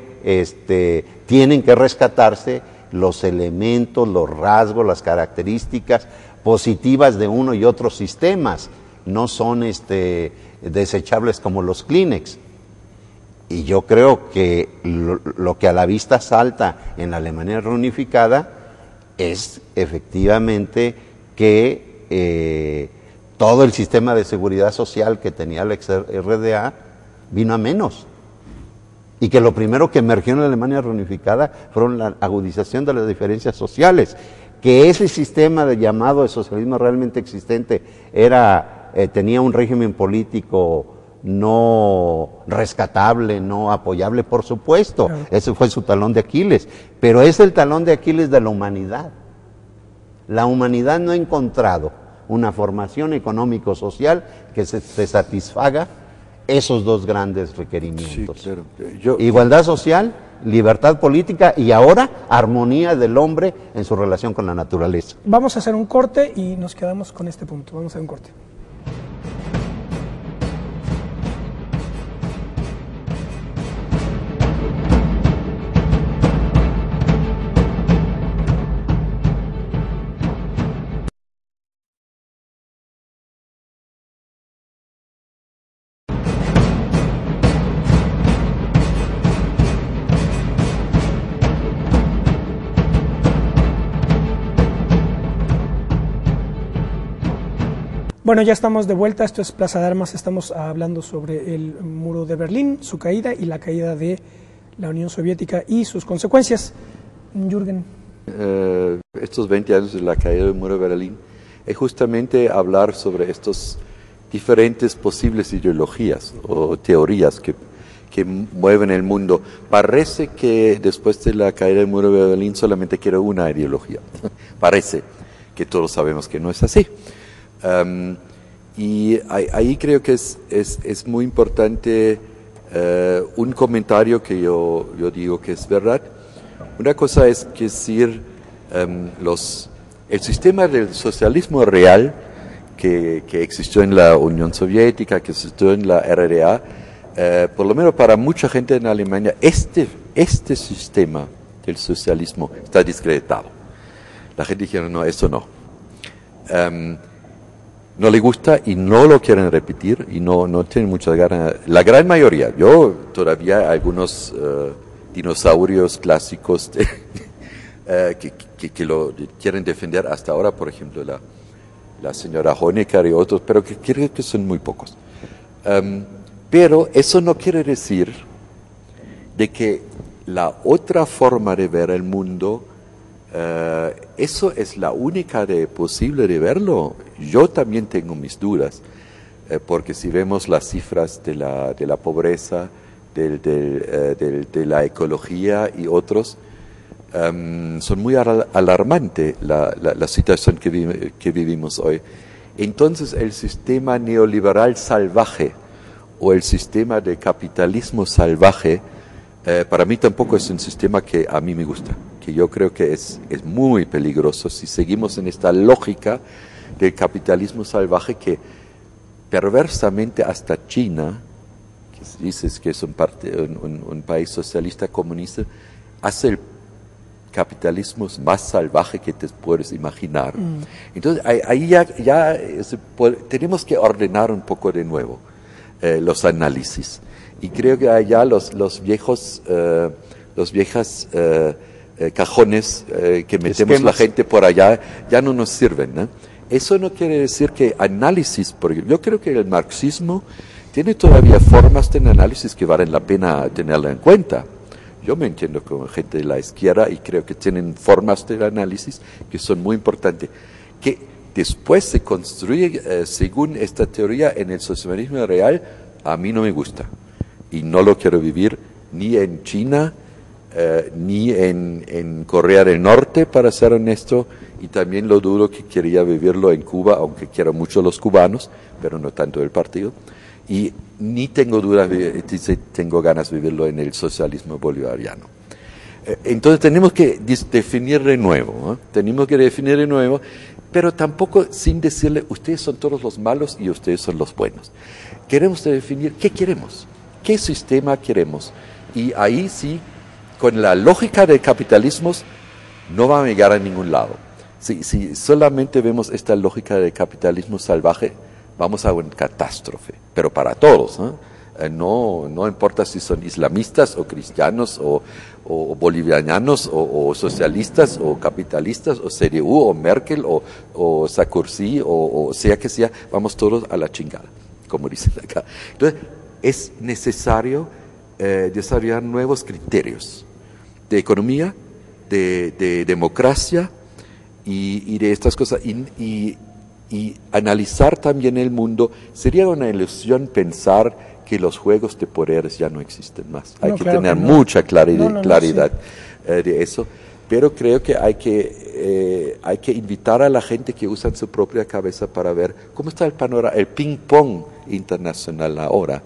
tienen que rescatarse los elementos, los rasgos, las características positivas de uno y otros sistemas. No son desechables como los Kleenex. Y yo creo que lo que a la vista salta en la Alemania reunificada es efectivamente que todo el sistema de seguridad social que tenía la ex-RDA vino a menos. Y que lo primero que emergió en la Alemania reunificada fueron la agudización de las diferencias sociales. Que ese sistema llamado de socialismo realmente existente tenía un régimen político no rescatable, no apoyable, por supuesto. Claro. Ese fue su talón de Aquiles. Pero es el talón de Aquiles de la humanidad. La humanidad no ha encontrado una formación económico-social que se satisfaga esos dos grandes requerimientos. Sí, claro. Igualdad social, libertad política y ahora armonía del hombre en su relación con la naturaleza. Vamos a hacer un corte y nos quedamos con este punto. Vamos a hacer un corte. Bueno, ya estamos de vuelta, esto es Plaza de Armas, estamos hablando sobre el muro de Berlín, su caída y la caída de la Unión Soviética y sus consecuencias. Jürgen. Estos 20 años de la caída del muro de Berlín es justamente hablar sobre estos diferentes posibles ideologías o teorías que mueven el mundo. Parece que después de la caída del muro de Berlín solamente queda una ideología. Parece que todos sabemos que no es así. Y ahí creo que es muy importante un comentario que yo digo que es verdad. Una cosa es que decir el sistema del socialismo real que existió en la Unión Soviética, que existió en la RDA, por lo menos para mucha gente en Alemania, este sistema del socialismo está discreditado. La gente dijeron, no, eso no. No le gusta y no lo quieren repetir y no tienen muchas ganas. La gran mayoría, yo todavía algunos dinosaurios clásicos que lo quieren defender hasta ahora, por ejemplo la señora Honecker y otros, pero que creo que son muy pocos. Pero eso no quiere decir de que la otra forma de ver el mundo, eso es la única posible de verlo. Yo también tengo mis dudas, porque si vemos las cifras de la pobreza, de la ecología y otros, son muy alarmantes la situación que vivimos hoy. Entonces el sistema neoliberal salvaje o el sistema de capitalismo salvaje, para mí tampoco es un sistema que a mí me gusta, que yo creo que es muy peligroso si seguimos en esta lógica del capitalismo salvaje que perversamente hasta China, que dices que es un país socialista comunista, hace el capitalismo más salvaje que te puedes imaginar. Entonces ahí ya tenemos que ordenar un poco de nuevo los análisis. Y creo que allá los viejos cajones que metemos la gente por allá ya no nos sirven, ¿no? Eso no quiere decir que análisis, porque yo creo que el marxismo tiene todavía formas de análisis que valen la pena tenerla en cuenta. Yo me entiendo como gente de la izquierda y creo que tienen formas de análisis que son muy importantes, que después se construye según esta teoría en el socialismo real. A mí no me gusta y no lo quiero vivir ni en China, ni en Corea del Norte, para ser honesto, y también lo dudo que quería vivirlo en Cuba, aunque quiero mucho a los cubanos, pero no tanto el partido, y ni tengo dudas, tengo ganas de vivirlo en el socialismo bolivariano. Entonces tenemos que definir de nuevo, pero tampoco sin decirle, ustedes son todos los malos y ustedes son los buenos. Queremos definir qué queremos, qué sistema queremos, y ahí sí, con la lógica del capitalismo, no va a llegar a ningún lado. Si solamente vemos esta lógica del capitalismo salvaje, vamos a una catástrofe, pero para todos, no importa si son islamistas o cristianos o bolivianos o socialistas o capitalistas o CDU o Merkel o Sarkozy o sea que sea, vamos todos a la chingada, como dicen acá. Entonces, es necesario desarrollar nuevos criterios de economía, de democracia y de estas cosas, y analizar también el mundo. Sería una ilusión pensar que los juegos de poderes ya no existen más. Hay que tener mucha claridad de eso, pero creo que hay que invitar a la gente que usa su propia cabeza para ver cómo está el panorama, el ping-pong internacional ahora.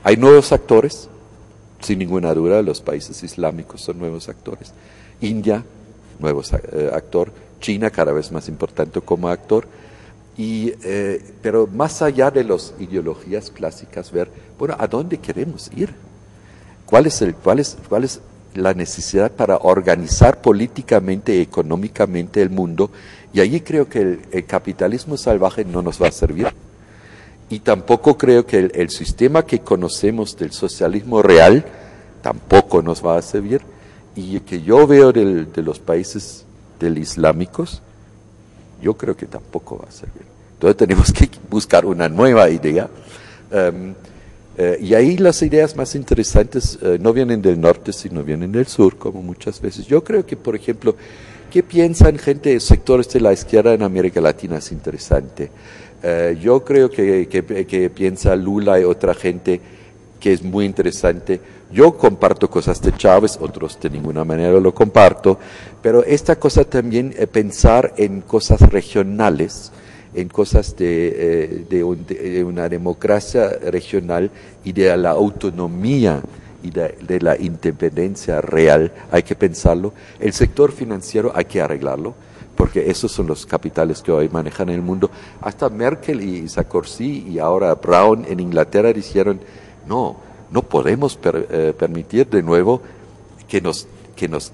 Hay nuevos actores, sin ninguna duda, los países islámicos son nuevos actores. India, nuevo actor. China, cada vez más importante como actor. Pero más allá de las ideologías clásicas, ver, bueno, ¿a dónde queremos ir? ¿Cuál es la necesidad para organizar políticamente y económicamente el mundo? Y allí creo que el capitalismo salvaje no nos va a servir. Y tampoco creo que el sistema que conocemos del socialismo real tampoco nos va a servir. Y que yo veo de los países islámicos, yo creo que tampoco va a servir. Entonces tenemos que buscar una nueva idea. Y ahí las ideas más interesantes no vienen del norte, sino vienen del sur, como muchas veces. Yo creo que, por ejemplo, ¿qué piensan gente de sectores de la izquierda en América Latina? Es interesante. Yo creo que piensa Lula y otra gente que es muy interesante. Yo comparto cosas de Chávez, otros de ninguna manera lo comparto, pero esta cosa también, pensar en cosas regionales, en cosas de una democracia regional y de la autonomía y de la independencia real, hay que pensarlo. El sector financiero hay que arreglarlo, porque esos son los capitales que hoy manejan el mundo. Hasta Merkel y Sarkozy y ahora Brown en Inglaterra dijeron, no podemos permitir de nuevo que nos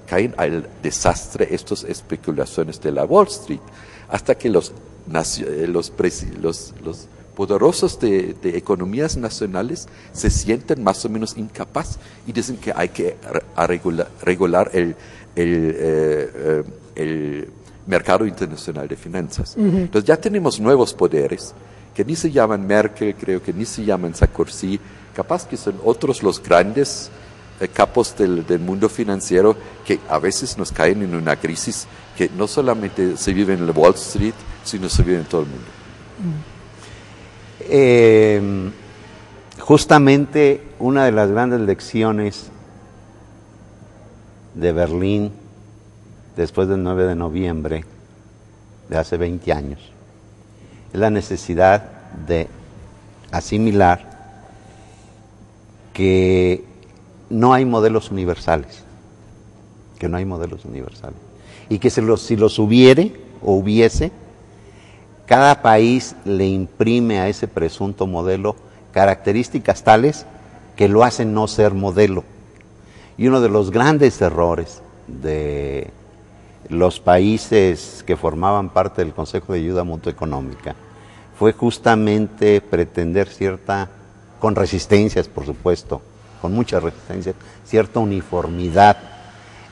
caen al desastre estas especulaciones de la Wall Street, hasta que los poderosos de economías nacionales se sienten más o menos incapaz y dicen que hay que regular el mercado internacional de finanzas. Entonces ya tenemos nuevos poderes que ni se llaman Merkel, creo que ni se llaman Sarkozy, capaz que son otros los grandes capos del mundo financiero que a veces nos caen en una crisis que no solamente se vive en la Wall Street, sino se vive en todo el mundo. Justamente una de las grandes lecciones de Berlín después del 9 de noviembre de hace 20 años es la necesidad de asimilar que no hay modelos universales, y que si los hubiese, cada país le imprime a ese presunto modelo características tales que lo hacen no ser modelo. Y uno de los grandes errores de los países que formaban parte del Consejo de Ayuda Mutua Económica fue justamente pretender con resistencias, por supuesto, con muchas resistencias, cierta uniformidad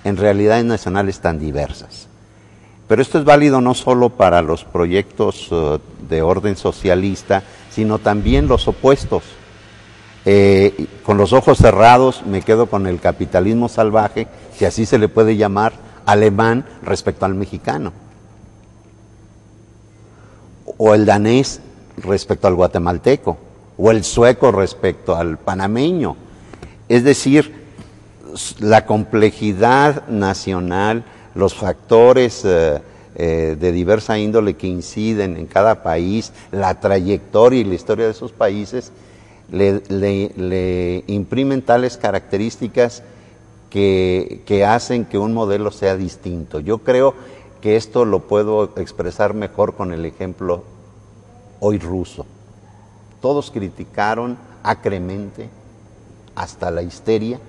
en realidades nacionales tan diversas. Pero esto es válido no solo para los proyectos de orden socialista, sino también los opuestos. Con los ojos cerrados me quedo con el capitalismo salvaje, si así se le puede llamar, alemán respecto al mexicano, o el danés respecto al guatemalteco, o el sueco respecto al panameño. Es decir, la complejidad nacional, los factores de diversa índole que inciden en cada país, la trayectoria y la historia de esos países, le imprimen tales características que hacen que un modelo sea distinto. Yo creo que esto lo puedo expresar mejor con el ejemplo hoy ruso. Todos criticaron acremente, hasta la histeria,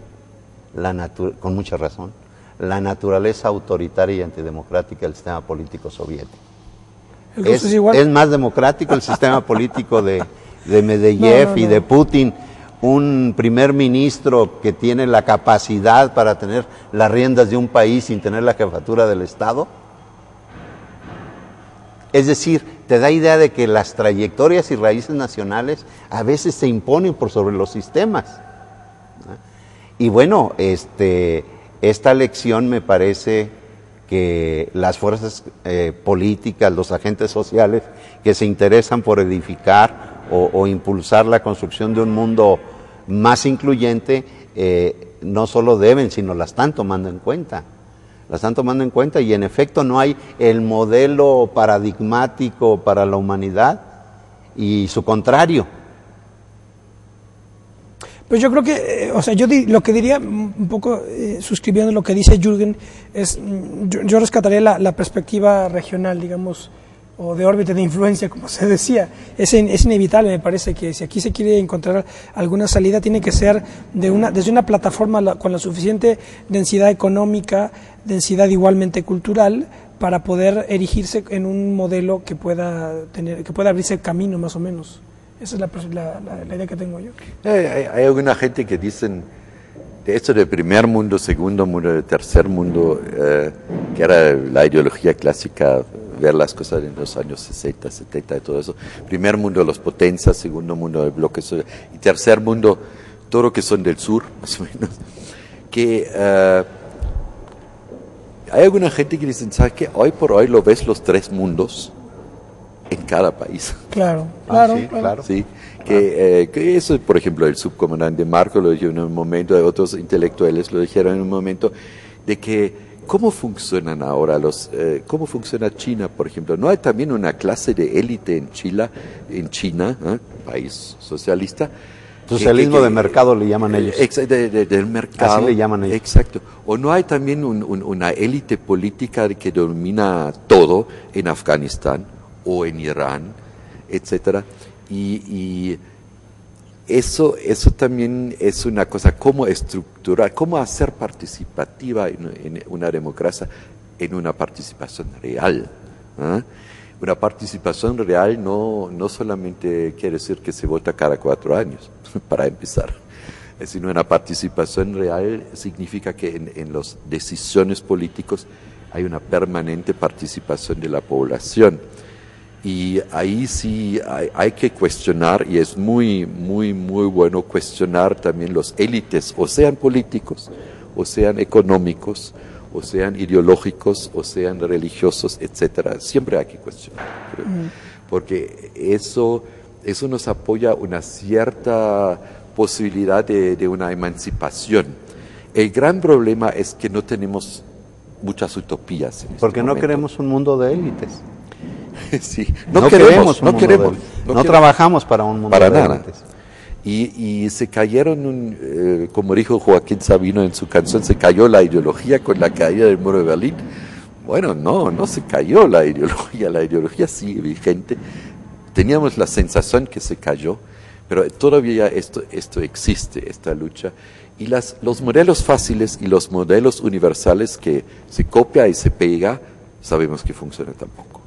con mucha razón, la naturaleza autoritaria y antidemocrática del sistema político soviético. Es más democrático el sistema político de Medvedev y de Putin, un primer ministro que tiene la capacidad para tener las riendas de un país sin tener la jefatura del Estado. Es decir, te da idea de que las trayectorias y raíces nacionales a veces se imponen por sobre los sistemas. Y bueno, esta lección me parece que las fuerzas políticas, los agentes sociales que se interesan por edificar o impulsar la construcción de un mundo más incluyente, no solo deben, sino la están tomando en cuenta. Y en efecto no hay el modelo paradigmático para la humanidad y su contrario. Pues yo creo que, o sea, lo que diría un poco, suscribiendo lo que dice Jürgen, es, yo rescataría la perspectiva regional, digamos, o de órbita de influencia, como se decía. Es inevitable, me parece, que si aquí se quiere encontrar alguna salida, tiene que ser desde una plataforma con la suficiente densidad económica, densidad igualmente cultural, para poder erigirse en un modelo que pueda abrirse camino, más o menos. Esa es la idea que tengo yo. Hay alguna gente que dicen de esto de primer mundo, segundo mundo, de tercer mundo, que era la ideología clásica, ver las cosas en los años 60, 70 y todo eso. Primer mundo, los potencias, segundo mundo, el bloque social, y tercer mundo, todo lo que son del sur, más o menos. Que hay alguna gente que dice, ¿sabes qué? Hoy por hoy lo ves los tres mundos en cada país. Claro. Sí, que eso, por ejemplo, el subcomandante Marco lo dijo en un momento, otros intelectuales lo dijeron en un momento, de que cómo funcionan ahora cómo funciona China, por ejemplo. ¿No hay también una clase de élite en China, país socialista? Socialismo de mercado le llaman ellos. Del mercado. Así le llaman ellos. Exacto. ¿O no hay también una élite política que domina todo en Afganistán o en Irán, etcétera? Y eso también es una cosa, cómo estructurar, cómo hacer participativa en una democracia, en una participación real. Una participación real no solamente quiere decir que se vota cada 4 años, para empezar, sino una participación real significa que en las decisiones políticas hay una permanente participación de la población. Y ahí sí hay que cuestionar, y es muy, muy, muy bueno cuestionar también los élites, o sean políticos, o sean económicos, o sean ideológicos, o sean religiosos, etcétera. Siempre hay que cuestionar, creo, porque eso nos apoya una cierta posibilidad de una emancipación. El gran problema es que no tenemos muchas utopías. Porque no queremos un mundo de élites. Sí, no queremos. No trabajamos para un mundo para de nada. élites. Y se cayeron, como dijo Joaquín Sabino en su canción, se cayó la ideología con la caída del muro de Berlín. Bueno, no se cayó la ideología sigue vigente. Teníamos la sensación que se cayó, pero todavía esto existe, esta lucha. Y los modelos fáciles y los modelos universales que se copia y se pega, sabemos que funcionan tampoco.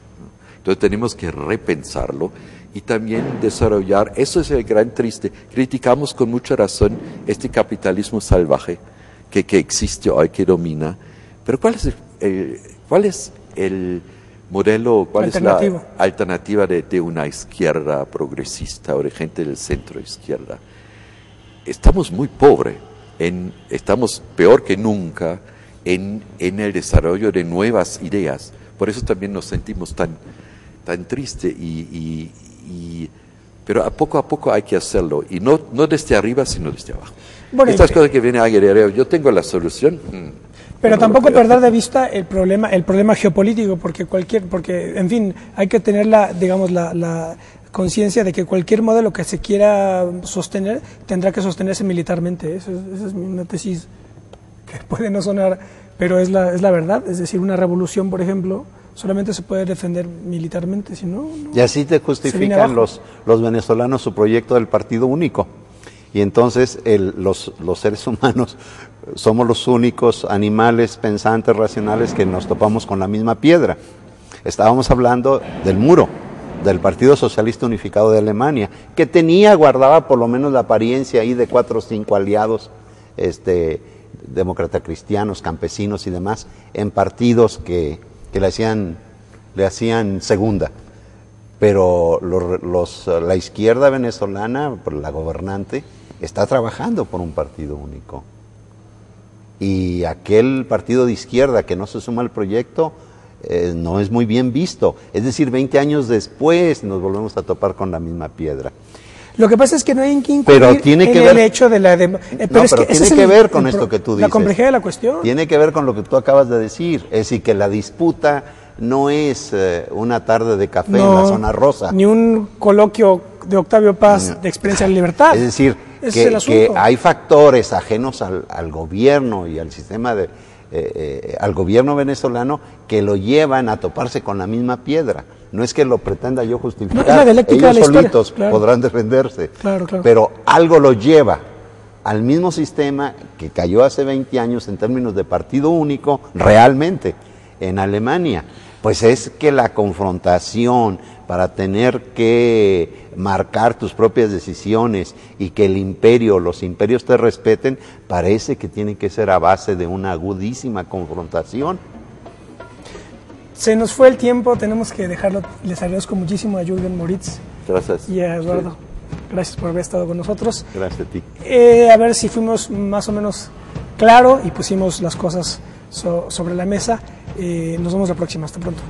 Entonces tenemos que repensarlo y también desarrollar, eso es el gran triste, criticamos con mucha razón este capitalismo salvaje que existe hoy, que domina, pero ¿cuál es el modelo, cuál es la alternativa de una izquierda progresista o de gente del centro izquierda? Estamos muy pobres, estamos peor que nunca en el desarrollo de nuevas ideas, por eso también nos sentimos tan triste pero a poco hay que hacerlo y no desde arriba sino desde abajo. Bueno, estas cosas que viene a Guerrero, yo tengo la solución. Pero tampoco perder de vista el problema geopolítico, porque en fin, hay que tener la conciencia de que cualquier modelo que se quiera sostener tendrá que sostenerse militarmente. Esa es una tesis que puede no sonar, pero es la verdad. Es decir, una revolución, por ejemplo, solamente se puede defender militarmente, si no... Y así te justifican los venezolanos su proyecto del partido único. Y entonces los seres humanos somos los únicos animales pensantes, racionales, que nos topamos con la misma piedra. Estábamos hablando del muro, del Partido Socialista Unificado de Alemania, que guardaba por lo menos la apariencia ahí de 4 o 5 aliados, demócrata cristianos, campesinos y demás, en partidos que le hacían segunda. Pero la izquierda venezolana, la gobernante, está trabajando por un partido único. Y aquel partido de izquierda que no se suma al proyecto no es muy bien visto. Es decir, 20 años después nos volvemos a topar con la misma piedra. Lo que pasa es que no hay que incluir el hecho de la... Pero tiene que ver con esto que tú dices. La complejidad de la cuestión. Tiene que ver con lo que tú acabas de decir. Es decir, que la disputa no es una tarde de café en la zona rosa. Ni un coloquio de Octavio Paz de experiencia de libertad. Es decir, Ese es el que asunto. hay factores ajenos al gobierno y al sistema al gobierno venezolano que lo llevan a toparse con la misma piedra. No es que lo pretenda yo justificar, No, es la dialéctica ellos de la historia, solitos claro. podrán defenderse, Claro. pero algo lo lleva al mismo sistema que cayó hace 20 años en términos de partido único, realmente, en Alemania. Pues es que la confrontación para tener que marcar tus propias decisiones y que los imperios te respeten, parece que tiene que ser a base de una agudísima confrontación. Se nos fue el tiempo, tenemos que dejarlo. Les agradezco muchísimo a Jürgen Moritz Gracias. y a Eduardo. Sí. Gracias por haber estado con nosotros. Gracias a ti. A ver si fuimos más o menos claro y pusimos las cosas sobre la mesa. Nos vemos la próxima. Hasta pronto.